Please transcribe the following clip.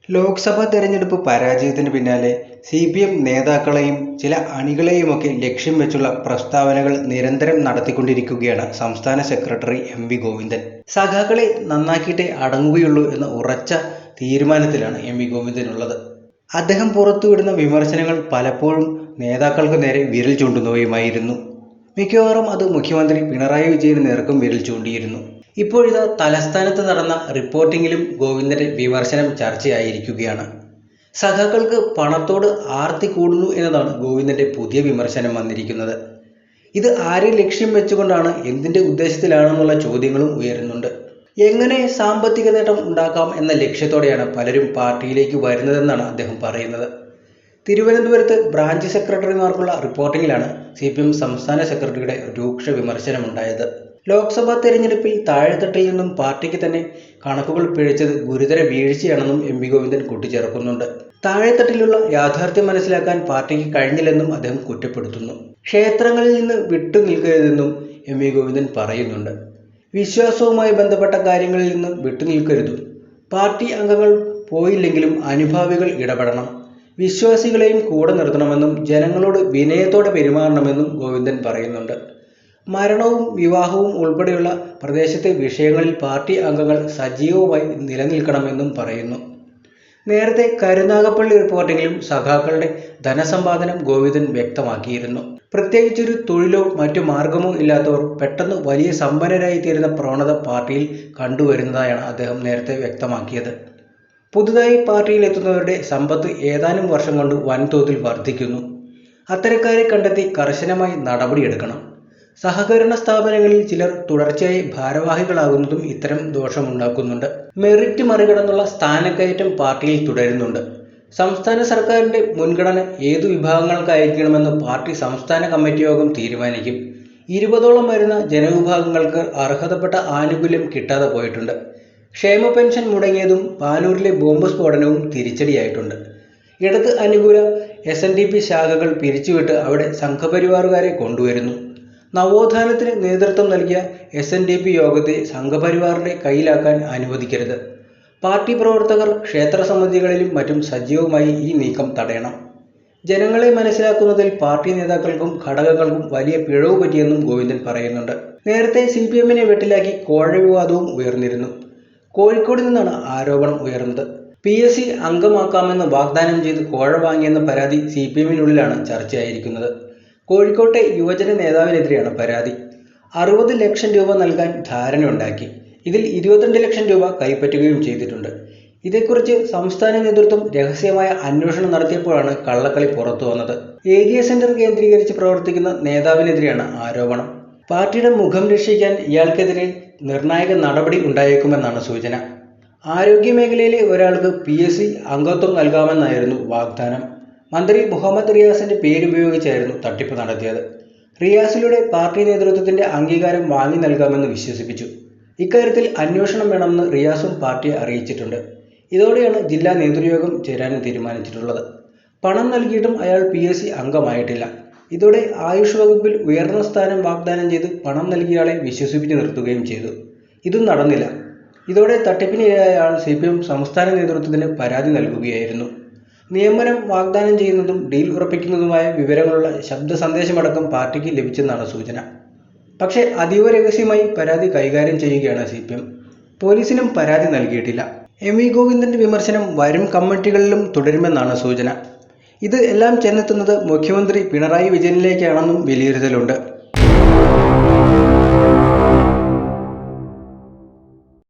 ലോക്സഭാ തെരഞ്ഞെടുപ്പ് പരാജയത്തിന് പിന്നാലെ CPM നേതാക്കളെയും ചില അണികളെയുമൊക്കെ ലക്ഷ്യം വെച്ചുള്ള പ്രസ്താവനകൾ നിരന്തരം നടത്തിക്കൊണ്ടിരിക്കുകയാണ് സംസ്ഥാന സെക്രട്ടറി MV ഗോവിന്ദൻ. സഖാക്കളെ നന്നാക്കിയിട്ടേ അടങ്ങുകയുള്ളൂ എന്ന ഉറച്ച തീരുമാനത്തിലാണ് MV ഗോവിന്ദൻ ഉള്ളത്. അദ്ദേഹം പുറത്തുവിടുന്ന വിമർശനങ്ങൾ പലപ്പോഴും നേതാക്കൾക്ക് നേരെ വിരൽ ചൂണ്ടുന്നവയുമായിരുന്നു. മിക്കവാറും അത് മുഖ്യമന്ത്രി പിണറായി വിജയന് നേർക്കും വിരൽ ചൂണ്ടിയിരുന്നു. ഇപ്പോഴിതാ തലസ്ഥാനത്ത് നടന്ന റിപ്പോർട്ടിങ്ങിലും ഗോവിന്ദന്റെ വിമർശനം ചർച്ചയായിരിക്കുകയാണ്. സഖാക്കൾക്ക് പണത്തോട് ആർത്തി കൂടുന്നു എന്നതാണ് ഗോവിന്ദന്റെ പുതിയ വിമർശനം വന്നിരിക്കുന്നത്. ഇത് ആരെ ലക്ഷ്യം വെച്ചുകൊണ്ടാണ്, എന്തിന്റെ ഉദ്ദേശത്തിലാണെന്നുള്ള ചോദ്യങ്ങളും ഉയരുന്നുണ്ട്. എങ്ങനെ സാമ്പത്തിക നേട്ടം ഉണ്ടാക്കാം എന്ന ലക്ഷ്യത്തോടെയാണ് പലരും പാർട്ടിയിലേക്ക് വരുന്നതെന്നാണ് അദ്ദേഹം പറയുന്നത്. തിരുവനന്തപുരത്ത് ബ്രാഞ്ച് സെക്രട്ടറിമാർക്കുള്ള റിപ്പോർട്ടിങ്ങിലാണ് CPM സംസ്ഥാന സെക്രട്ടറിയുടെ രൂക്ഷ വിമർശനമുണ്ടായത്. ലോക്സഭാ തെരഞ്ഞെടുപ്പിൽ താഴെത്തട്ടിൽ നിന്നും പാർട്ടിക്ക് തന്നെ കണക്കുകൾ പിഴച്ചത് ഗുരുതര വീഴ്ചയാണെന്നും MV ഗോവിന്ദൻ കൂട്ടിച്ചേർക്കുന്നുണ്ട്. താഴെത്തട്ടിലുള്ള യാഥാർത്ഥ്യം മനസ്സിലാക്കാൻ പാർട്ടിക്ക് കഴിഞ്ഞില്ലെന്നും അദ്ദേഹം കുറ്റപ്പെടുത്തുന്നു. ക്ഷേത്രങ്ങളിൽ നിന്ന് വിട്ടുനിൽക്കരുതെന്നും MV ഗോവിന്ദൻ പറയുന്നുണ്ട്. വിശ്വാസവുമായി ബന്ധപ്പെട്ട കാര്യങ്ങളിൽ നിന്ന് വിട്ടുനിൽക്കരുതും. പാർട്ടി അംഗങ്ങൾ പോയില്ലെങ്കിലും അനുഭാവികൾ ഇടപെടണം. വിശ്വാസികളെയും കൂടെ നിർത്തണമെന്നും ജനങ്ങളോട് വിനയത്തോടെ പെരുമാറണമെന്നും ഗോവിന്ദൻ പറയുന്നുണ്ട്. മരണവും വിവാഹവും ഉൾപ്പെടെയുള്ള പ്രദേശത്തെ വിഷയങ്ങളിൽ പാർട്ടി അംഗങ്ങൾ സജീവമായി നിലനിൽക്കണമെന്നും പറയുന്നു. നേരത്തെ കരുനാഗപ്പള്ളി റിപ്പോർട്ടിങ്ങിലും സഖാക്കളുടെ ധനസമ്പാദനം ഗോവിന്ദൻ വ്യക്തമാക്കിയിരുന്നു. പ്രത്യേകിച്ചൊരു തൊഴിലോ മറ്റു മാർഗമോ ഇല്ലാത്തവർ പെട്ടെന്ന് വലിയ സമ്പന്നരായി തീരുന്ന പ്രവണത പാർട്ടിയിൽ കണ്ടുവരുന്നതായാണ് അദ്ദേഹം നേരത്തെ വ്യക്തമാക്കിയത്. പുതുതായി പാർട്ടിയിലെത്തുന്നവരുടെ സമ്പത്ത് ഏതാനും വർഷം കൊണ്ട് വൻതോതിൽ വർദ്ധിക്കുന്നു. അത്തരക്കാരെ കണ്ടെത്തി കർശനമായി നടപടിയെടുക്കണം. സഹകരണ സ്ഥാപനങ്ങളിൽ ചിലർ തുടർച്ചയായി ഭാരവാഹികളാകുന്നതും ഇത്തരം ദോഷമുണ്ടാക്കുന്നുണ്ട്. മെറിറ്റ് മറികടന്നുള്ള സ്ഥാനക്കയറ്റം പാർട്ടിയിൽ തുടരുന്നുണ്ട്. സംസ്ഥാന സർക്കാരിന്റെ മുൻഗണന ഏതു വിഭാഗങ്ങൾക്കായിരിക്കണമെന്ന് പാർട്ടി സംസ്ഥാന കമ്മിറ്റി യോഗം തീരുമാനിക്കും. 20ഓളം വരുന്ന ജനവിഭാഗങ്ങൾക്ക് അർഹതപ്പെട്ട ആനുകൂല്യം കിട്ടാതെ പോയിട്ടുണ്ട്. ക്ഷേമ പെൻഷൻ മുടങ്ങിയതും പാനൂരിലെ ബോംബ് സ്ഫോടനവും തിരിച്ചടിയായിട്ടുണ്ട്. ഇടത് അനുകൂല SNDP ശാഖകൾ പിരിച്ചുവിട്ട് അവിടെ സംഘപരിവാറുകാരെ കൊണ്ടുവരുന്നു. നവോത്ഥാനത്തിന് നേതൃത്വം നൽകിയ SNDP യോഗത്തെ സംഘപരിവാറിന്റെ കയ്യിലാക്കാൻ അനുവദിക്കരുത്. പാർട്ടി പ്രവർത്തകർ ക്ഷേത്ര സമിതികളിലും മറ്റും സജീവമായി ഈ നീക്കം തടയണം. ജനങ്ങളെ മനസ്സിലാക്കുന്നതിൽ പാർട്ടി നേതാക്കൾക്കും ഘടകങ്ങൾക്കും വലിയ പിഴവ് പറ്റിയെന്നും ഗോവിന്ദൻ പറയുന്നുണ്ട്. നേരത്തെ CPMനെ വെട്ടിലാക്കി കോഴ വിവാദവും ഉയർന്നിരുന്നു. കോഴിക്കോട് നിന്നാണ് ആരോപണം ഉയർന്നത്. PSC അംഗമാക്കാമെന്ന് വാഗ്ദാനം ചെയ്ത് കോഴ വാങ്ങിയെന്ന പരാതി CPMനുള്ളിലാണ് ചർച്ചയായിരിക്കുന്നത്. കോഴിക്കോട്ടെ യുവജന നേതാവിനെതിരെയാണ് പരാതി. 60 ലക്ഷം രൂപ നൽകാൻ ധാരണയുണ്ടാക്കി. ഇതിൽ 22 ലക്ഷം രൂപ കൈപ്പറ്റുകയും ചെയ്തിട്ടുണ്ട്. ഇതേക്കുറിച്ച് സംസ്ഥാന നേതൃത്വം രഹസ്യമായ അന്വേഷണം നടത്തിയപ്പോഴാണ് കള്ളക്കളി പുറത്തു വന്നത്. ഏരിയ സെന്റർ കേന്ദ്രീകരിച്ച് പ്രവർത്തിക്കുന്ന നേതാവിനെതിരെയാണ് ആരോപണം. പാർട്ടിയുടെ മുഖം രക്ഷിക്കാൻ ഇയാൾക്കെതിരെ നിർണായക നടപടി ഉണ്ടായേക്കുമെന്നാണ് സൂചന. ആരോഗ്യമേഖലയിലെ ഒരാൾക്ക് PSC അംഗത്വം നൽകാമെന്നായിരുന്നു വാഗ്ദാനം. മന്ത്രി മുഹമ്മദ് റിയാസിന്റെ പേരുപയോഗിച്ചായിരുന്നു തട്ടിപ്പ് നടത്തിയത്. റിയാസിലൂടെ പാർട്ടി നേതൃത്വത്തിന്റെ അംഗീകാരം വാങ്ങി നൽകാമെന്ന് വിശ്വസിപ്പിച്ചു. ഇക്കാര്യത്തിൽ അന്വേഷണം വേണമെന്ന് റിയാസും പാർട്ടിയെ അറിയിച്ചിട്ടുണ്ട്. ഇതോടെയാണ് ജില്ലാ നേതൃയോഗം ചേരാനും തീരുമാനിച്ചിട്ടുള്ളത്. പണം നൽകിയിട്ടും അയാൾ PSC അംഗമായിട്ടില്ല. ഇതോടെ ആയുഷ് വകുപ്പിൽ ഉയർന്ന സ്ഥാനം വാഗ്ദാനം ചെയ്ത് പണം നൽകിയയാളെ വിശ്വസിപ്പിച്ച് നിർത്തുകയും ചെയ്തു. ഇതും നടന്നില്ല. ഇതോടെ തട്ടിപ്പിനിരയായ ആൾ CPM സംസ്ഥാന നേതൃത്വത്തിന് പരാതി നൽകുകയായിരുന്നു. നിയമനം വാഗ്ദാനം ചെയ്യുന്നതും ഡീൽ ഉറപ്പിക്കുന്നതുമായ വിവരങ്ങളുള്ള ശബ്ദ സന്ദേശമടക്കം പാർട്ടിക്ക് ലഭിച്ചെന്നാണ് സൂചന. പക്ഷേ അതീവ രഹസ്യമായി പരാതി കൈകാര്യം ചെയ്യുകയാണ് CPM. പോലീസിനും പരാതി നൽകിയിട്ടില്ല. MV ഗോവിന്ദന്റെ വിമർശനം വരും കമ്മിറ്റികളിലും തുടരുമെന്നാണ് സൂചന. ഇത് എല്ലാം ചെന്നെത്തുന്നത് മുഖ്യമന്ത്രി പിണറായി വിജയനിലേക്കാണെന്നും വിലയിരുത്തലുണ്ട്.